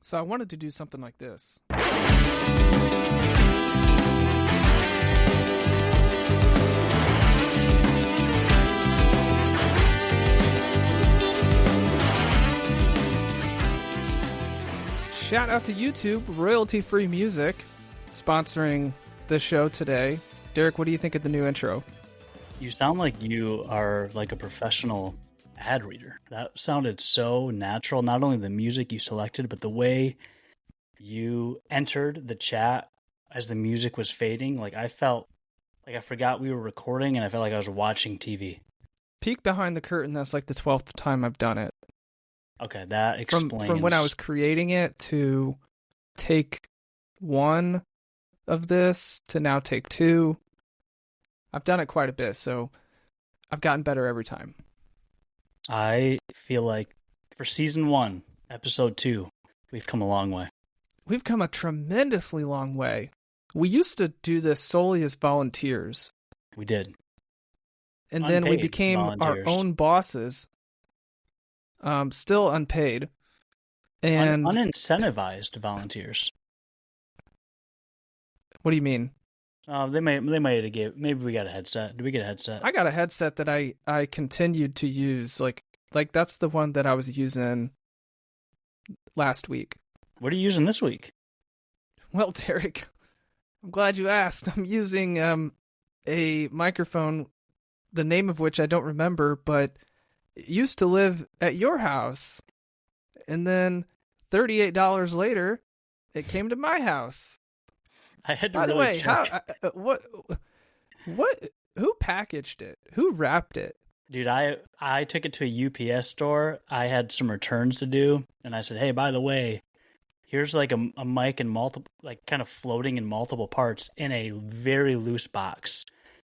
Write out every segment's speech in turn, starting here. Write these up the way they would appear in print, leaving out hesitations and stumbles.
So I wanted to do something like this. Shout out to YouTube, royalty-free music, sponsoring the show today. Derek, what do you think of the new intro? You sound like you are like a professional ad reader. That sounded so natural. Not only the music you selected, but the way you entered the chat as the music was fading. Like I felt like I forgot we were recording and I felt like I was watching TV. Peek behind the curtain, that's like the 12th time I've done it. Okay, that explains. From when I was creating it to take one of this to now take two. I've done it quite a bit, so I've gotten better every time. I feel like for season 1, episode 2, we've come a long way. We've come a tremendously long way. We used to do this solely as volunteers. We did. And then we Unpaid became volunteers. our own bosses. Still unpaid. And Unincentivized volunteers. What do you mean? They might have gave. Maybe we got a headset. Did we get a headset? I got a headset that I continued to use. Like that's the one that I was using last week. What are you using this week? Well, Derek, I'm glad you asked. I'm using a microphone, the name of which I don't remember, but it used to live at your house. And then $38 later, it came to my house. I had to By the really way, check. who packaged it? Who wrapped it? Dude, I took it to a UPS store. I had some returns to do, and I said, "Hey, by the way, here's like a mic and multiple, like kind of floating in multiple parts in a very loose box."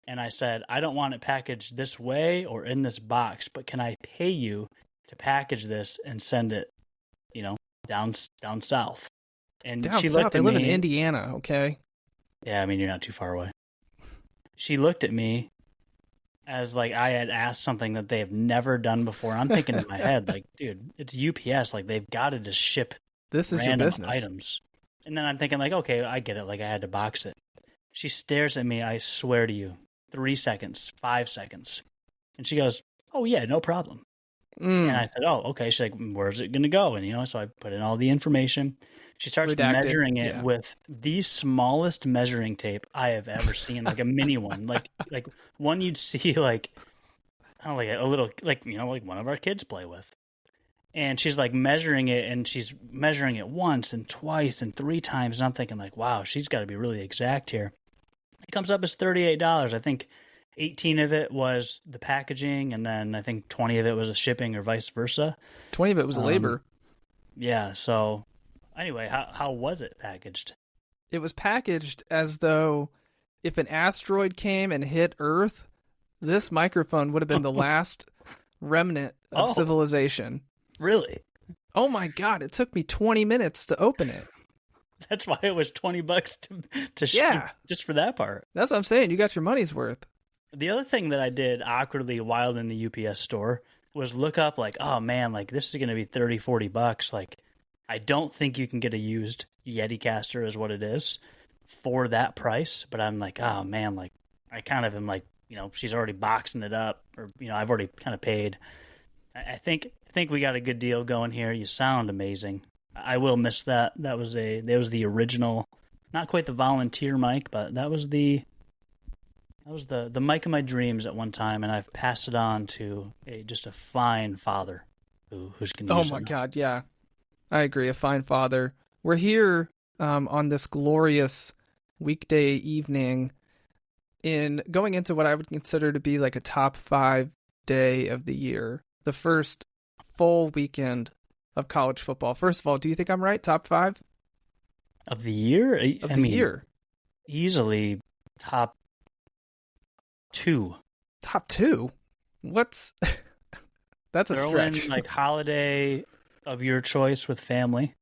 And I said, "I don't want it packaged this way or in this box, but can I pay you to package this and send it, down south?" And Down she south, looked I at live me. in Indiana, okay? Yeah, I mean, you're not too far away. She looked at me as like I had asked something that they have never done before. I'm thinking in my head, like, dude, it's UPS. Like, they've got to just ship This is your random business. items. And then I'm thinking, like, okay, I get it. Like, I had to box it. She stares at me, I swear to you, 3 seconds, 5 seconds. And she goes, "Oh, yeah, no problem." And I said, "Oh, okay." She's like, "Where's it going to go?" And, so I put in all the information. She starts Redacted, measuring it yeah. with the smallest measuring tape I have ever seen, like a mini one, like one you'd see like, I don't know, like a little, like, like one of our kids play with. And she's like measuring it, and she's measuring it once and twice and 3 times. And I'm thinking like, wow, she's got to be really exact here. It comes up as $38. I think 18 of it was the packaging, and then I think 20 of it was the shipping or vice versa. 20 of it was labor. Yeah, so anyway, how was it packaged? It was packaged as though if an asteroid came and hit Earth, this microphone would have been the last remnant of civilization. Really? Oh my God, it took me 20 minutes to open it. That's why it was $20 to ship, Yeah. just for that part. That's what I'm saying. You got your money's worth. The other thing that I did awkwardly while in the UPS store was look up like, oh man, like this is going to be $30-$40. Like, I don't think you can get a used Yeticaster is what it is for that price. But I'm like, oh man, like I kind of am like, she's already boxing it up, or, I've already kind of paid. I think we got a good deal going here. You sound amazing. I will miss that. That was the original, not quite the volunteer mic, but that was the mic of my dreams at one time, and I've passed it on to just a fine father who's going to use it. Oh my God, yeah. I agree, a fine father. We're here on this glorious weekday evening in going into what I would consider to be like a top 5 day of the year. The first full weekend of college football. First of all, do you think I'm right? Top 5? Of the year? Of the year. Easily top 2. Top 2? What's... That's a Throw stretch. in, like, holiday of your choice with family,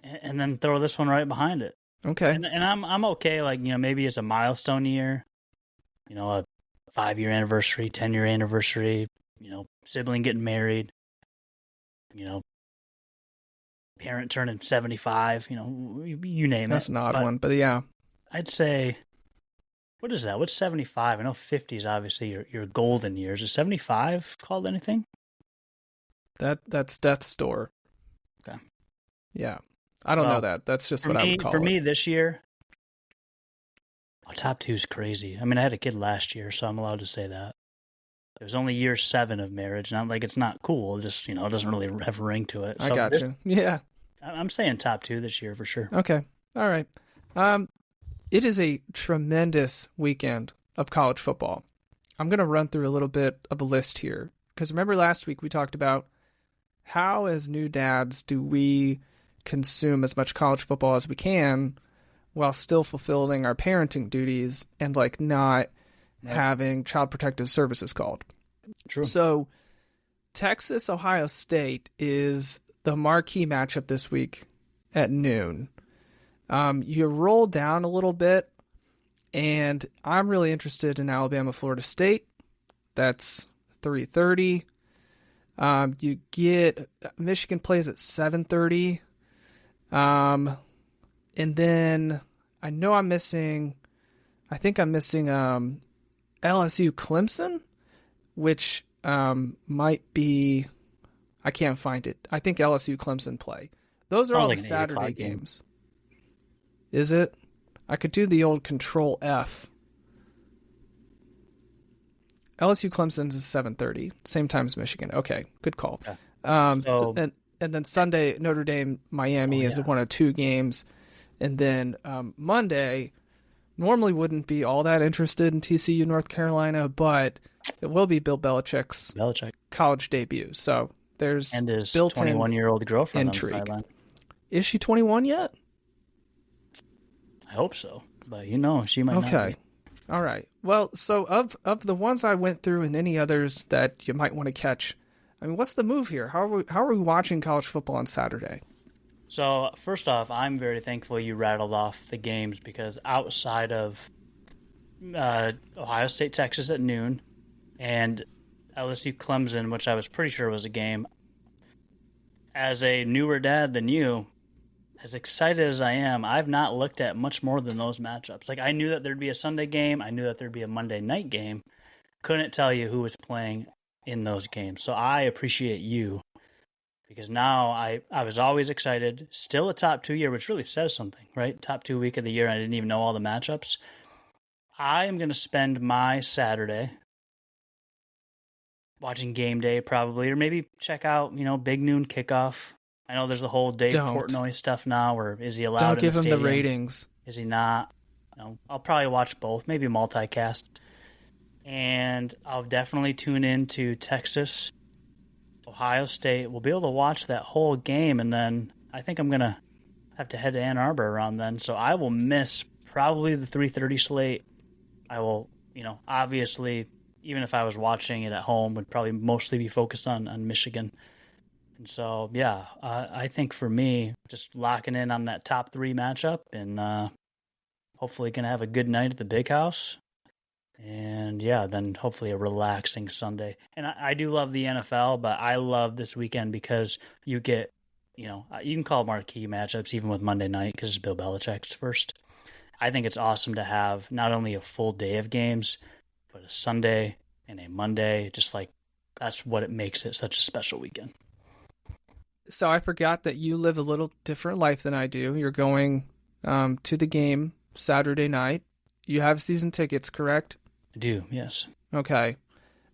and then throw this one right behind it. Okay. And I'm okay. Like, maybe it's a milestone year, a 5-year anniversary, 10-year anniversary, sibling getting married, parent turning 75, you name it. That's an odd But one, but yeah. I'd say, what is that? What's 75? I know 50 is obviously your golden years. Is 75 called anything? That's Death's Door. Okay. Yeah. I don't know that. That's just what I would call it. For me this year, top 2 is crazy. I mean, I had a kid last year, so I'm allowed to say that. It was only year 7 of marriage. Not like it's not cool. Just, it doesn't really have a ring to it. I got you. Yeah. I'm saying top 2 this year for sure. Okay. All right. It is a tremendous weekend of college football. I'm going to run through a little bit of a list here. Because remember last week we talked about how, as new dads, do we consume as much college football as we can while still fulfilling our parenting duties and not having child protective services called. True. So Texas, Ohio State is the marquee matchup this week at noon. You roll down a little bit, and I'm really interested in Alabama, Florida State. That's 3:30. You get Michigan plays at 7:30. And then I know I'm missing LSU Clemson, which might be, I can't find it. I think LSU Clemson play. Those are all the Saturday games. Is it? I could do the old Control F. LSU Clemson is 7:30, same time as Michigan. Okay, good call. Yeah. And then Sunday, Notre Dame, Miami is one of 2 games. And then Monday, normally wouldn't be all that interested in TCU, North Carolina, but it will be Bill Belichick's college debut. So there's and his built-in 21-year-old girlfriend intrigue. On the sideline. Is she 21 yet? I hope so, but she might not be. All right. Well, so of the ones I went through and any others that you might want to catch, I mean, what's the move here? How are we watching college football on Saturday? So, first off, I'm very thankful you rattled off the games because outside of Ohio State, Texas at noon and LSU Clemson, which I was pretty sure was a game, as a newer dad than you, as excited as I am, I've not looked at much more than those matchups. Like, I knew that there'd be a Sunday game. I knew that there'd be a Monday night game. Couldn't tell you who was playing in those games. So I appreciate you because now I was always excited. Still a top 2 year, which really says something, right? Top 2 week of the year. I didn't even know all the matchups. I am going to spend my Saturday watching game day probably, or maybe check out, big noon kickoff. I know there's the whole Dave Portnoy stuff now, or is he allowed Don't in the give him stadium? the ratings. Is he not? I'll probably watch both, maybe multicast. And I'll definitely tune in to Texas, Ohio State. We'll be able to watch that whole game, and then I think I'm going to have to head to Ann Arbor around then. So I will miss probably the 3:30 slate. I will, obviously, even if I was watching it at home, would probably mostly be focused on Michigan. And so, yeah, I think for me, just locking in on that top 3 matchup and hopefully going to have a good night at the Big House. And, yeah, then hopefully a relaxing Sunday. And I do love the NFL, but I love this weekend because you get, you can call marquee matchups even with Monday night because it's Bill Belichick's first. I think it's awesome to have not only a full day of games, but a Sunday and a Monday. Just that's what it makes it such a special weekend. So I forgot that you live a little different life than I do. You're going to the game Saturday night. You have season tickets, correct? I do, yes. Okay.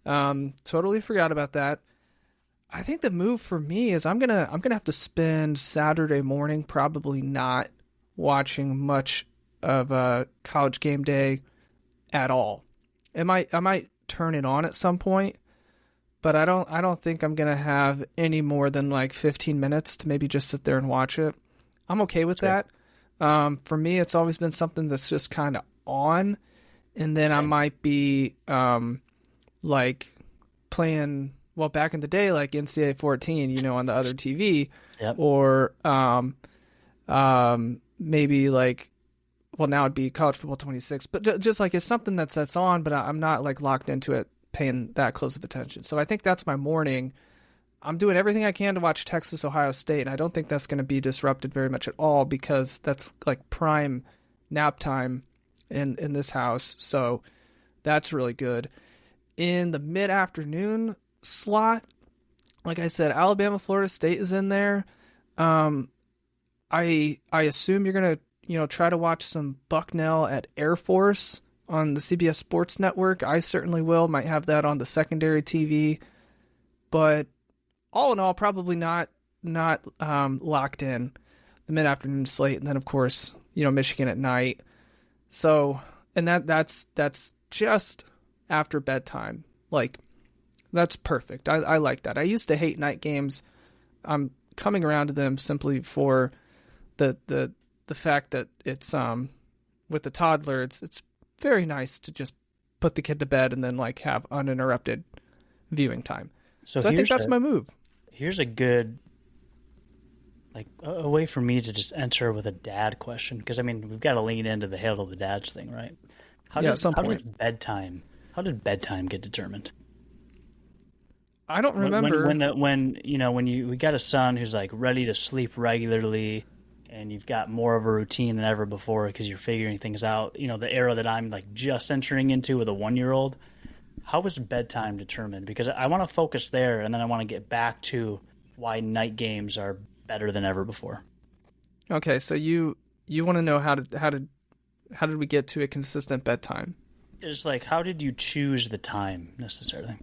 Totally forgot about that. I think the move for me is I'm gonna have to spend Saturday morning probably not watching much of a college game day at all. I might turn it on at some point, but I don't think I'm gonna have any more than 15 minutes to maybe just sit there and watch it. I'm okay with that. For me, it's always been something that's just kind of on, and then I might be playing, well, back in the day, like NCAA 14, on the other TV, yep. Or maybe well, now it'd be College Football 26, but just it's something that's on, but I'm not locked into it, paying that close of attention. So I think that's my morning. I'm doing everything I can to watch Texas Ohio State, and I don't think that's going to be disrupted very much at all because that's like prime nap time in this house. So that's really good. In the mid-afternoon slot, like I said, Alabama Florida State is in there. I assume you're gonna try to watch some Bucknell at Air Force on the CBS Sports Network. I certainly will. Might have that on the secondary TV, but all in all, probably not locked in the mid afternoon slate. And then of course Michigan at night. So and that's just after bedtime. Like that's perfect. I like that. I used to hate night games. I'm coming around to them simply for the fact that it's with the toddler, it's very nice to just put the kid to bed and then like have uninterrupted viewing time. So I think that's my move. Here's a good a way for me to just enter with a dad question, because I mean we've got to lean into the hail of the dads thing, right? How did bedtime get determined? I don't remember when we got a son who's like ready to sleep regularly, and you've got more of a routine than ever before because you're figuring things out. The era that I'm like just entering into with a 1-year-old. How was bedtime determined? Because I want to focus there, and then I want to get back to why night games are better than ever before. Okay, so you want to know how did we get to a consistent bedtime? It's like, how did you choose the time necessarily?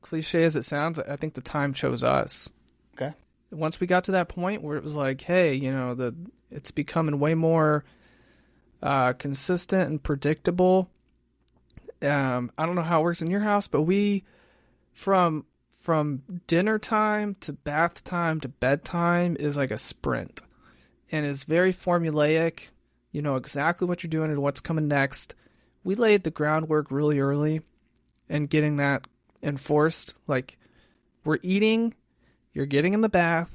Cliche as it sounds, I think the time chose us. Okay. Once we got to that point where it was like, hey, it's becoming way more consistent and predictable. I don't know how it works in your house, but we from dinner time to bath time to bedtime is like a sprint, and it's very formulaic. You know exactly what you're doing and what's coming next. We laid the groundwork really early and getting that enforced. Like, we're eating, you're getting in the bath,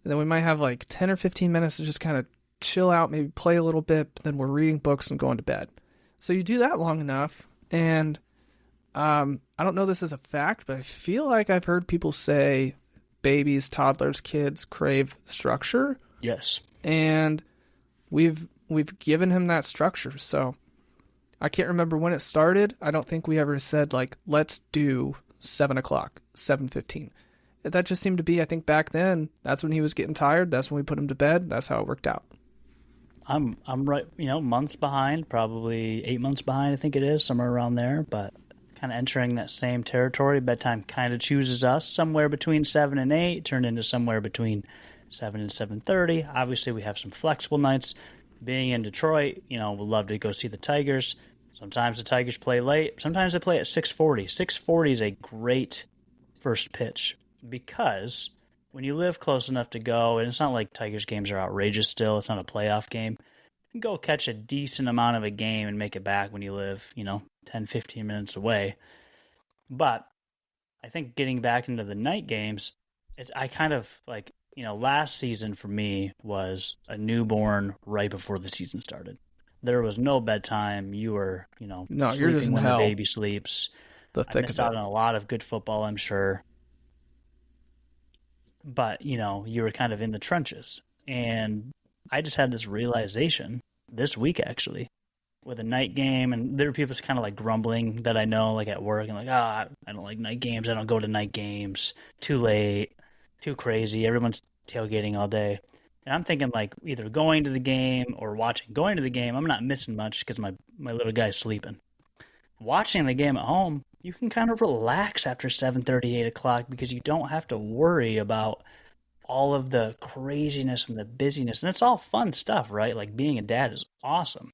and then we might have like 10 or 15 minutes to just kind of chill out, maybe play a little bit, but then we're reading books and going to bed. So you do that long enough, and I don't know this as a fact, but I feel like I've heard people say babies, toddlers, kids crave structure. Yes. And we've given him that structure. So I can't remember when it started. I don't think we ever said like, let's do 7:00, 7:15. That just seemed to be, I think back then, that's when he was getting tired. That's when we put him to bed. That's how it worked out. I'm right, months behind, probably 8 months behind, I think it is, somewhere around there, but kind of entering that same territory. Bedtime kind of chooses us somewhere between 7 and 8, turned into somewhere between 7 and 7:30. Obviously, we have some flexible nights. Being in Detroit, we'd love to go see the Tigers. Sometimes the Tigers play late. Sometimes they play at 6:40. 6:40 is a great first pitch because when you live close enough to go, and it's not like Tigers games are outrageous still, it's not a playoff game, you can go catch a decent amount of a game and make it back when you live, 10, 15 minutes away. But I think getting back into the night games, I kind of like, last season for me was a newborn right before the season started. There was no bedtime. You were, no, you're sleeping just in when hell. the baby sleeps. I missed out on a lot of good football, I'm sure. But, you were kind of in the trenches. And I just had this realization this week, actually, with a night game. And there were people kind of like grumbling that I know, like at work, and like, I don't like night games. I don't go to night games. Too late, too crazy. Everyone's tailgating all day. And I'm thinking like either going to the game or watching. Going to the game, I'm not missing much because my little guy's sleeping. Watching the game at home, you can kind of relax after 7:30, 8 o'clock because you don't have to worry about all of the craziness and the busyness. And it's all fun stuff, right? Like being a dad is awesome.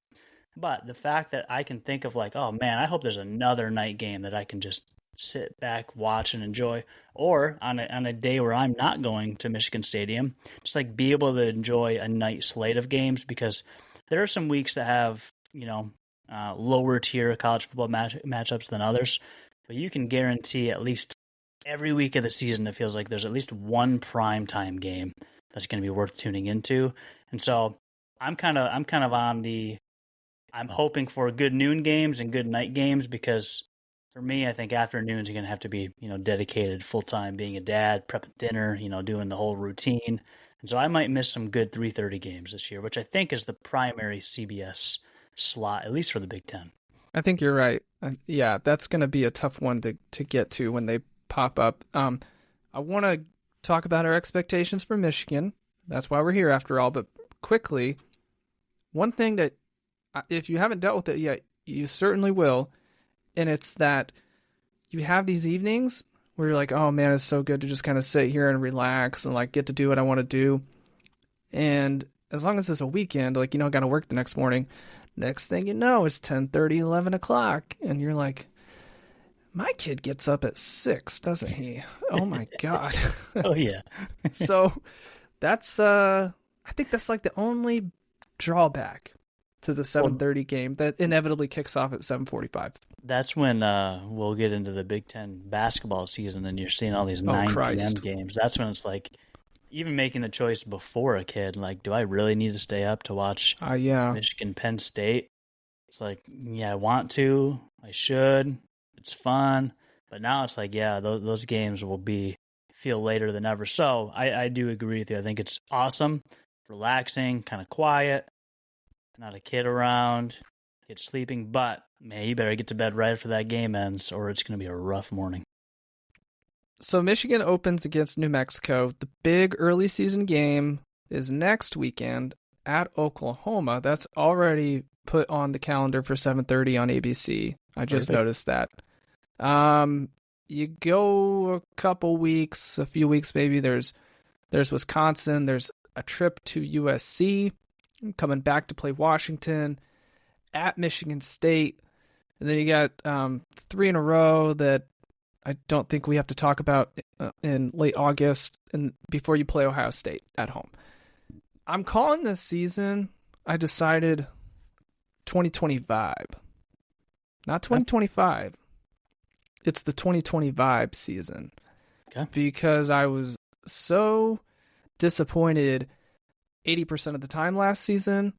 But the fact that I can think of like, oh man, I hope there's another night game that I can just sit back, watch, and enjoy. Or on a day where I'm not going to Michigan Stadium, just like be able to enjoy a night slate of games, because there are some weeks that have, lower tier college football matchups than others. But you can guarantee at least every week of the season, it feels like there's at least one primetime game that's going to be worth tuning into. And so I'm kind of on I'm hoping for good noon games and good night games, because For me, I think afternoons are going to have to be, dedicated full time being a dad, prepping dinner, doing the whole routine. And so I might miss some good 3:30 games this year, which I think is the primary CBS slot, at least for the Big Ten. I think you're right. Yeah, that's going to be a tough one to get to when they pop up. I want to talk about our expectations for Michigan. That's why we're here after all. But quickly, one thing that if you haven't dealt with it yet, you certainly will. And it's that you have these evenings where you're like, oh man, it's so good to just kind of sit here and relax and like get to do what I want to do. And as long as it's a weekend, like, got to work the next morning. Next thing you know, it's 10:30, 11 o'clock. And you're like, my kid gets up at 6, doesn't he? Oh my God. Oh yeah. So that's, I think that's like the only drawback to the 7:30 game that inevitably kicks off at 7:45. That's when we'll get into the Big Ten basketball season, and you're seeing all these 9 p.m. games. That's when it's like, even making the choice before a kid, like, do I really need to stay up to watch Michigan Penn State? It's like, yeah, I want to, I should, it's fun, but now it's like, yeah, those games will feel later than ever. So I do agree with you. I think it's awesome, relaxing, kind of quiet, not a kid around, get sleeping, but man, you better get to bed right after that game ends, or it's going to be a rough morning. So Michigan opens against New Mexico. The big early season game is next weekend at Oklahoma. That's already put on the calendar for 7:30 on ABC. I just noticed that. You go a few weeks maybe. There's Wisconsin. There's a trip to USC, coming back to play Washington, at Michigan State. And then you got 3 in a row that I don't think we have to talk about in late August and before you play Ohio State at home. I'm calling this season, I decided 2025. Not 2025. It's the 2020 vibe season. Okay. Because I was so disappointed 80% of the time last season.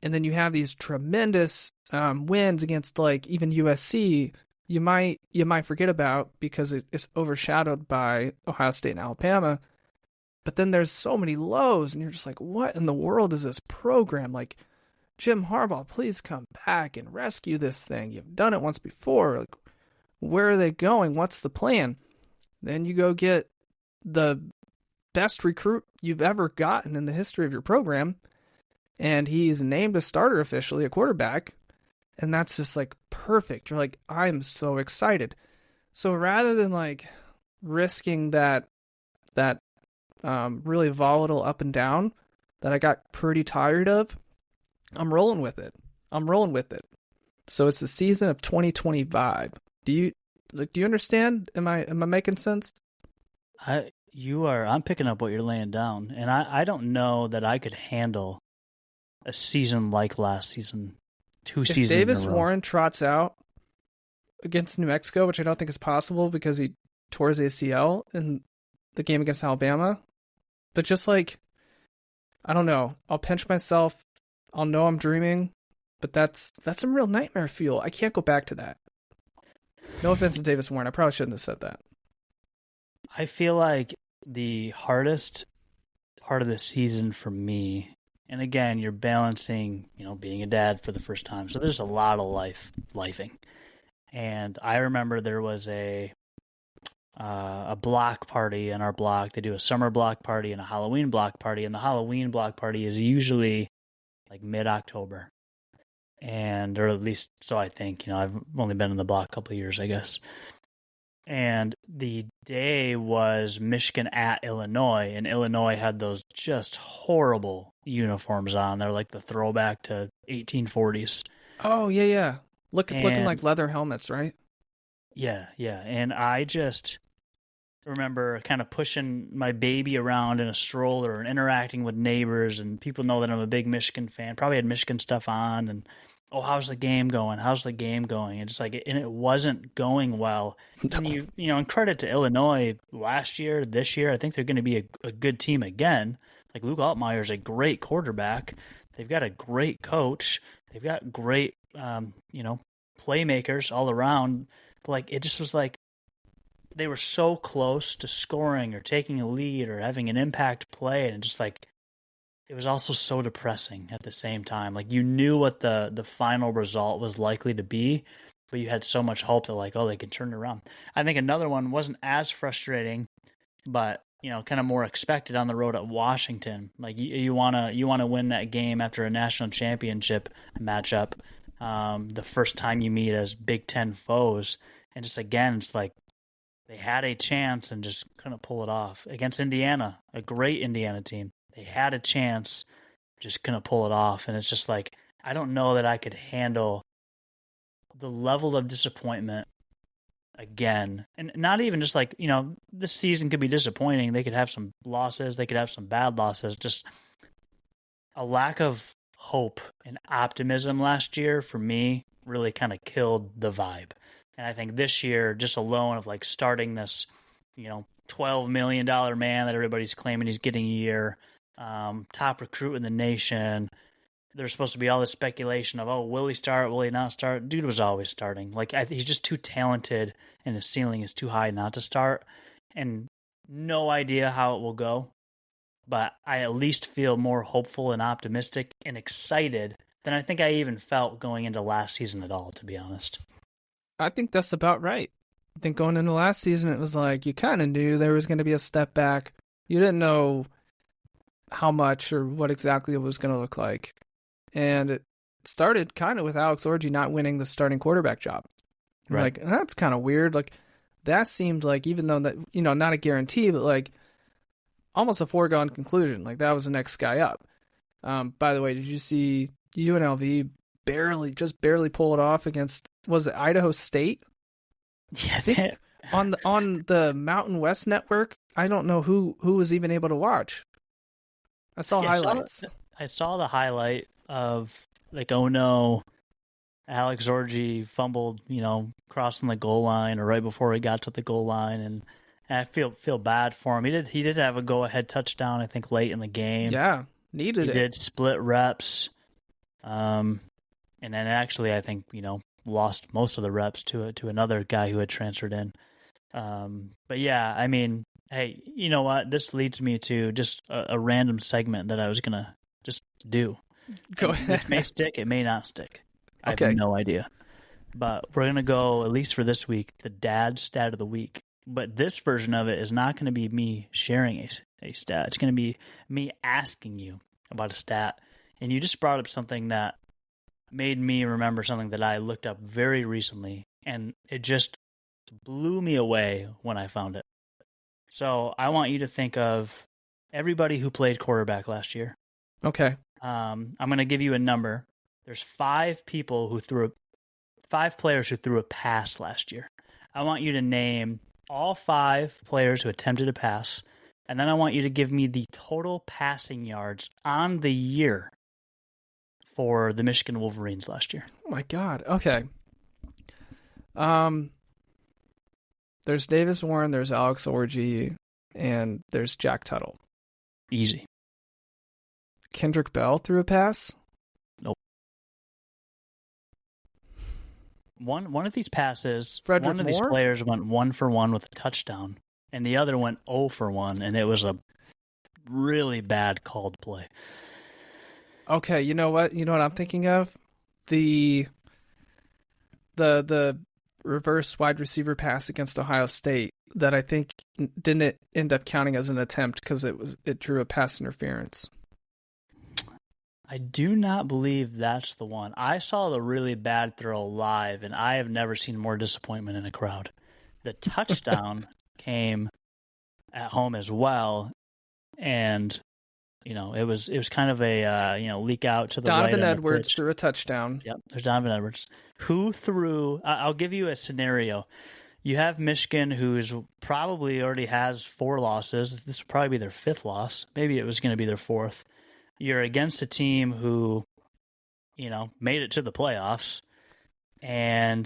And then you have these tremendous wins against like even USC you might forget about because it's overshadowed by Ohio State and Alabama. But then there's so many lows and you're just like, what in the world is this program? Like, Jim Harbaugh, please come back and rescue this thing. You've done it once before. Like, where are they going? What's the plan? Then you go get the best recruit you've ever gotten in the history of your program, and he's named a starter officially, a quarterback, and that's just like perfect. You're like, I'm so excited. So rather than like risking that really volatile up and down that I got pretty tired of, I'm rolling with it. So it's the season of 2020 vibe. Do you understand? Am I making sense? I'm picking up what you're laying down, and I don't know that I could handle a season like last season, seasons. If Davis Warren trots out against New Mexico, which I don't think is possible because he tore his ACL in the game against Alabama, but just like, I don't know, I'll pinch myself. I'll know I'm dreaming, but that's some real nightmare fuel. I can't go back to that. No offense to Davis Warren. I probably shouldn't have said that. I feel like the hardest part of the season for me, and again, you're balancing, being a dad for the first time. So there's a lot of lifing. And I remember there was a block party in our block. They do a summer block party and a Halloween block party. And the Halloween block party is usually like mid-October. Or at least so I think, I've only been in the block a couple of years, I guess. And the day was Michigan at Illinois, and Illinois had those just horrible uniforms on. They're like the throwback to 1840s. Oh, yeah. Looking like leather helmets, right? Yeah. And I just remember kind of pushing my baby around in a stroller and interacting with neighbors, and people know that I'm a big Michigan fan. Probably had Michigan stuff on, and how's the game going? And it's like, and it wasn't going well. No. And and credit to Illinois this year, I think they're going to be a good team again. Like Luke Altmaier's a great quarterback. They've got a great coach. They've got great, playmakers all around. But like it just was like they were so close to scoring or taking a lead or having an impact play, and just like it was also so depressing at the same time. Like you knew what the final result was likely to be, but you had so much hope that like, oh, they can turn it around. I think another one wasn't as frustrating, but kind of more expected on the road at Washington. Like you wanna win that game after a national championship matchup, the first time you meet as Big Ten foes, and just again, it's like they had a chance and just couldn't pull it off against Indiana, a great Indiana team. They had a chance, just couldn't pull it off. And it's just like, I don't know that I could handle the level of disappointment again. And not even just like, this season could be disappointing. They could have some losses. They could have some bad losses. Just a lack of hope and optimism last year for me really kind of killed the vibe. And I think this year, just alone of like starting this, $12 million man that everybody's claiming he's getting a year, top recruit in the nation. There's supposed to be all this speculation of, will he start? Will he not start? Dude was always starting. Like he's just too talented, and his ceiling is too high not to start. And no idea how it will go, but I at least feel more hopeful and optimistic and excited than I think I even felt going into last season at all, to be honest. I think that's about right. I think going into last season, it was like you kind of knew there was going to be a step back. You didn't know how much or what exactly it was going to look like. And it started kind of with Alex Orji not winning the starting quarterback job. Right. Like, that's kind of weird. Like, that seemed like, even though that, not a guarantee, but like almost a foregone conclusion. Like, that was the next guy up. By the way, did you see UNLV barely pull it off against, was it Idaho State? Yeah, I think on the Mountain West Network, I don't know who was even able to watch. I saw highlights. I saw the highlight of like, oh no, Alex Orji fumbled, crossing the goal line or right before he got to the goal line, and I feel bad for him. He did have a go ahead touchdown, I think, late in the game. Yeah, needed it. He did split reps, and then actually I think lost most of the reps to another guy who had transferred in. But yeah, I mean, hey, you know what? This leads me to just a random segment that I was gonna just do. Go ahead. It may stick, it may not stick. I have no idea. But we're gonna go, at least for this week, the dad stat of the week. But this version of it is not going to be me sharing a stat. It's going to be me asking you about a stat. And you just brought up something that made me remember something that I looked up very recently, and it just blew me away when I found it. So I want you to think of everybody who played quarterback last year. Okay. I'm going to give you a number. There's 5 players who threw a pass last year. I want you to name all 5 players who attempted a pass, and then I want you to give me the total passing yards on the year for the Michigan Wolverines last year. Oh my God. Okay. There's Davis Warren, there's Alex Orji, and there's Jack Tuttle. Easy. Kendrick Bell threw a pass? Nope. One of these passes, Frederick one of these Moore? players went 1 for 1 with a touchdown, and the other went 0 for 1, and it was a really bad called play. Okay, you know what? You know what I'm thinking of? The reverse wide receiver pass against Ohio State that I think didn't end up counting as an attempt because it drew a pass interference. I do not believe that's the one. I saw the really bad throw live, and I have never seen more disappointment in a crowd. The touchdown came at home as well, and it was kind of a leak out to the Donovan right. Edwards threw a touchdown. Yep, there's Donovan Edwards. Who threw? I'll give you a scenario. You have Michigan, who's probably already has 4 losses. This will probably be their 5th loss. Maybe it was going to be their 4th. You're against a team who, made it to the playoffs, won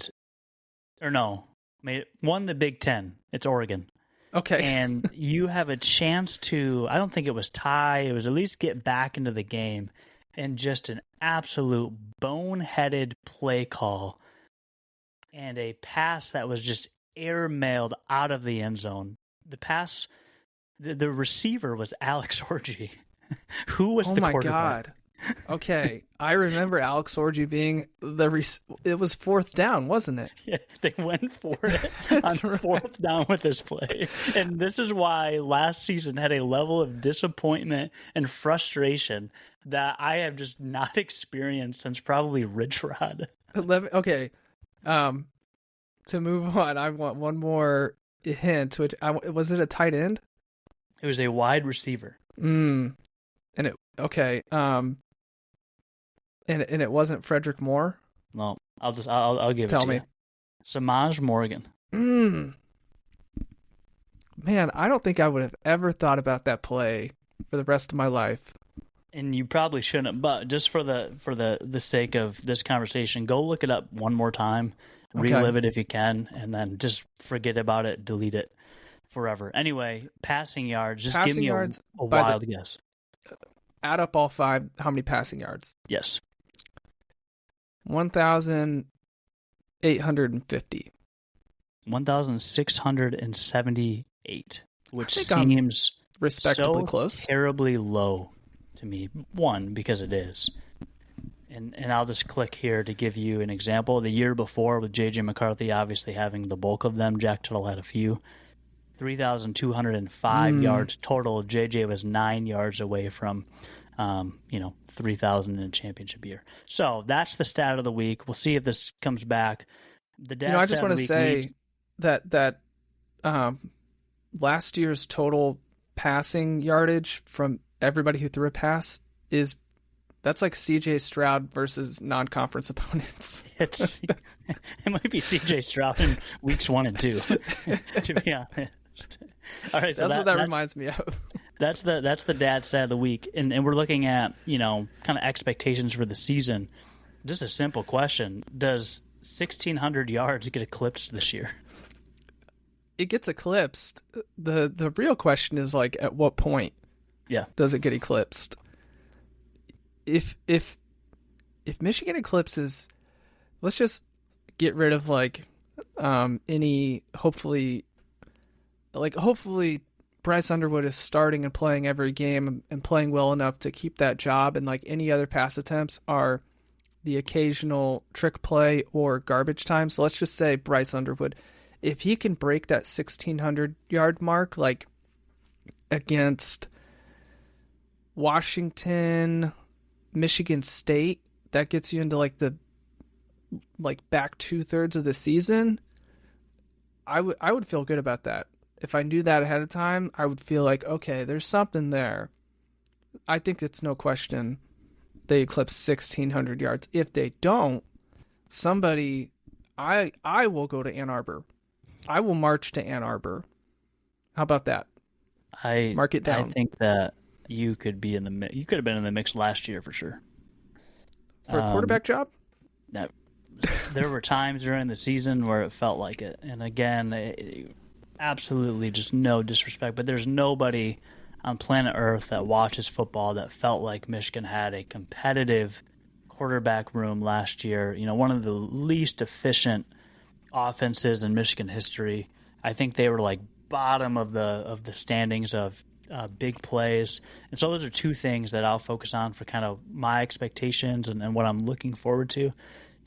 the Big Ten. It's Oregon. Okay. And you have a chance to, I don't think it was tie, it was at least get back into the game, and just an absolute boneheaded play call and a pass that was just airmailed out of the end zone. The pass, the receiver was Alex Orji. Who was the quarterback? Oh my God. Okay, I remember Alex Orji being it was fourth down, wasn't it? Yeah, they went for it on fourth down with this play. And this is why last season had a level of disappointment and frustration that I have just not experienced since probably Rich Rod. Okay, to move on, I want one more hint. Which was it a tight end? It was a wide receiver. And it okay. And it wasn't Frederick Moore. No, I'll give it to you. Tell me. Samaj Morgan. Man, I don't think I would have ever thought about that play for the rest of my life. And you probably shouldn't, but just for the sake of this conversation, go look it up one more time, relive it if you can, and then just forget about it, delete it forever. Anyway, passing yards. Just give me a wild guess. Add up all 5. How many passing yards? Yes. 1,850. 1,678, which seems respectably so close. Terribly low to me. One, because it is. And I'll just click here to give you an example. The year before, with J.J. McCarthy obviously having the bulk of them, Jack Tuttle had a few. 3,205 yards total. J.J. was 9 yards away from 3,000 in a championship year. So that's the stat of the week. We'll see if this comes back. I just want to say that last year's total passing yardage from everybody who threw a pass that's like C.J. Stroud versus non-conference opponents. It might be C.J. Stroud in weeks 1 and 2, to be honest. All right, so that's what that reminds me of. That's the dad stat of the week, and we're looking at kind of expectations for the season. Just a simple question: does 1,600 yards get eclipsed this year? It gets eclipsed. The real question is like, at what point? Yeah, does it get eclipsed? If Michigan eclipses, let's just get rid of any hopefully Bryce Underwood is starting and playing every game and playing well enough to keep that job, and any other pass attempts are the occasional trick play or garbage time. So let's just say Bryce Underwood, if he can break that 1,600 yard mark, against Washington, Michigan State, that gets you into the back 2/3 of the season. I would feel good about that. If I knew that ahead of time, I would feel like, okay, there's something there. I think it's no question they eclipse 1,600 yards. If they don't, I will go to Ann Arbor. I will march to Ann Arbor. How about that? Mark it down. I think that you could be in the mix. You could have been in the mix last year for sure. For a quarterback job? There were times during the season where it felt like it. And again, absolutely just no disrespect, but there's nobody on planet Earth that watches football that felt like Michigan had a competitive quarterback room last year. One of the least efficient offenses in Michigan history. I think they were bottom of the standings of big plays. And so those are two things that I'll focus on for kind of my expectations and what I'm looking forward to.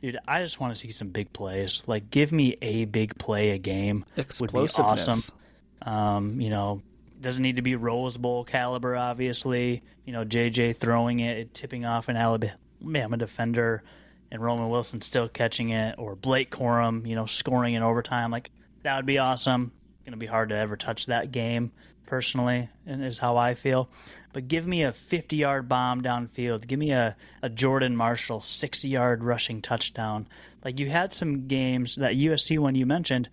Dude, I just want to see some big plays. Give me a big play a game. Would be awesome. Doesn't need to be Rose Bowl caliber, obviously. JJ throwing it, tipping off an Alabama defender, and Roman Wilson still catching it, or Blake Corum, scoring in overtime. That would be awesome. Going to be hard to ever touch that game, personally, and is how I feel. But give me a 50-yard bomb downfield. Give me a Jordan Marshall 60-yard rushing touchdown. You had some games, that USC one you mentioned,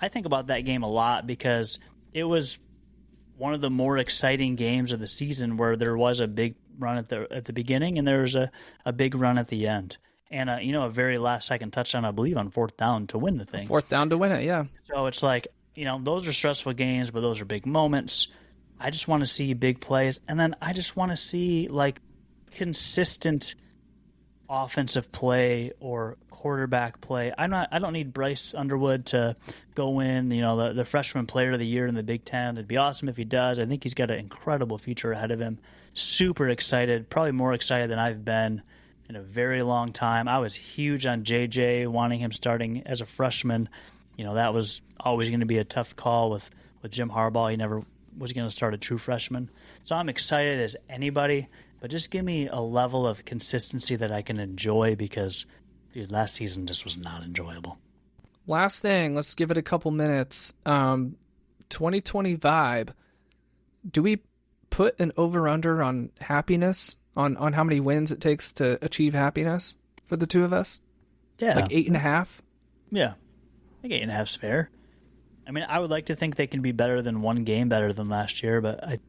I think about that game a lot because it was one of the more exciting games of the season where there was a big run at the beginning and there was a big run at the end. And, a very last-second touchdown, I believe, on fourth down to win the thing. Fourth down to win it, yeah. So it's those are stressful games, but those are big moments. I just want to see big plays, and then I just want to see consistent offensive play or quarterback play. I don't need Bryce Underwood to go win, the freshman player of the year in the Big Ten. It'd be awesome if he does. I think he's got an incredible future ahead of him. Super excited, probably more excited than I've been in a very long time. I was huge on JJ, wanting him starting as a freshman. That was always going to be a tough call with Jim Harbaugh. He never was going to start a true freshman. So I'm excited as anybody, but just give me a level of consistency that I can enjoy because, dude, last season just was not enjoyable. Last thing, let's give it a couple minutes. 2020 vibe. Do we put an over-under on happiness, on how many wins it takes to achieve happiness for the two of us? Yeah. Like 8.5? Yeah. I think 8.5 is fair. I mean, I would like to think they can be better than one game better than last year, but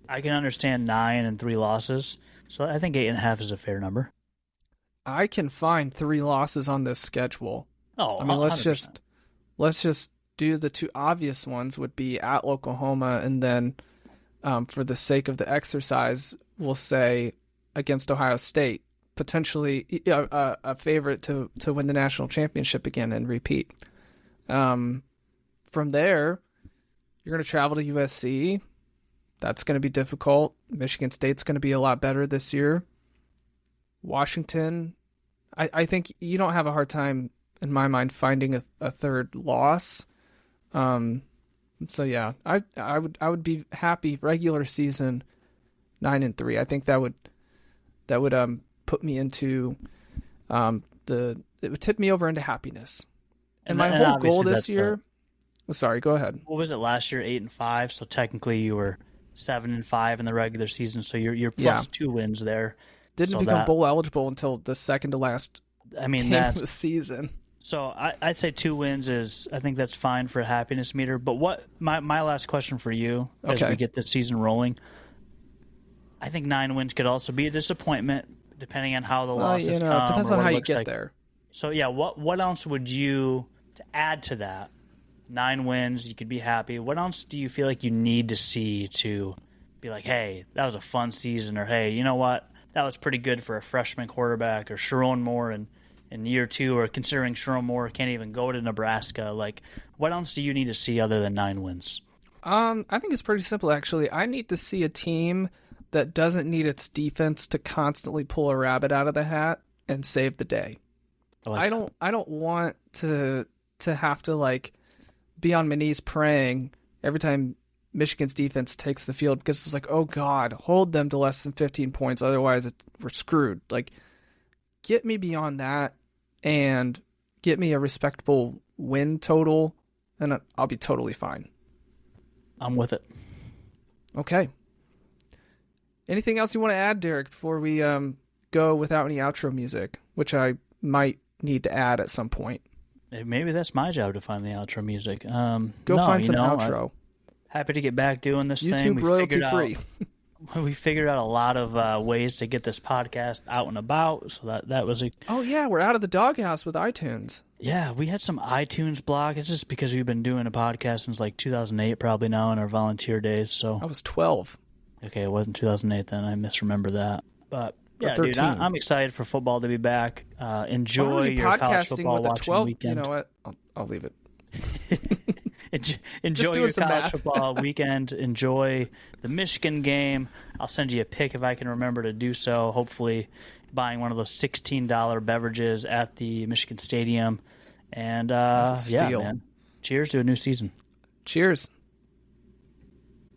I can understand 9 and 3 losses. So I think 8.5 is a fair number. I can find 3 losses on this schedule. Oh, I mean, 100%. let's just do the 2 obvious ones would be at Oklahoma, and then for the sake of the exercise, we'll say against Ohio State, potentially a favorite to win the national championship again and repeat. From there, you're going to travel to USC. That's going to be difficult. Michigan State's going to be a lot better this year. Washington, I think you don't have a hard time, in my mind, finding a third loss. So yeah, I would be happy regular season 9-3. I think that would put me into it would tip me over into happiness. And my whole goal this year. Sorry, go ahead. What was it last year? 8-5. So technically, you were 7-5 in the regular season. So you're plus 2 wins there. Didn't become bowl eligible until the second to last. Game of the season. So I'd say 2 wins I think that's fine for a happiness meter. But what my last question for you as we get this season rolling, I think 9 wins could also be a disappointment depending on how the losses come. It depends on how you get there. So yeah, what else would you to add to that? 9 wins, you could be happy. What else do you feel like you need to see to be like, hey, that was a fun season, or hey, you know what, that was pretty good for a freshman quarterback, or Sharon Moore in year 2, or considering Sharon Moore can't even go to Nebraska. Like, what else do you need to see other than 9 wins? I think it's pretty simple, actually. I need to see a team that doesn't need its defense to constantly pull a rabbit out of the hat and save the day. I don't want to have to like be on my knees praying every time Michigan's defense takes the field, because it's like, oh God, hold them to less than 15 points. Otherwise we're screwed. Like, get me beyond that and get me a respectable win total, and I'll be totally fine. I'm with it. Okay. Anything else you want to add, Derek, before we go without any outro music, which I might need to add at some point? Maybe that's my job to find the outro music. Go find some outro. Happy to get back doing this thing. YouTube royalty free. We figured out a lot of ways to get this podcast out and about. So that was a... Oh yeah, we're out of the doghouse with iTunes. Yeah, we had some iTunes block. It's just because we've been doing a podcast since like 2008 probably now in our volunteer days. So I was 12. Okay, it wasn't 2008 then. I misremember that. But yeah, 13. dude, I'm excited for football to be back. Enjoy your college football watching 12, weekend. You know what? I'll leave it. Enjoy your college football weekend. Enjoy the Michigan game. I'll send you a pic if I can remember to do so. Hopefully buying one of those $16 beverages at the Michigan Stadium. And yeah, man. Cheers to a new season. Cheers.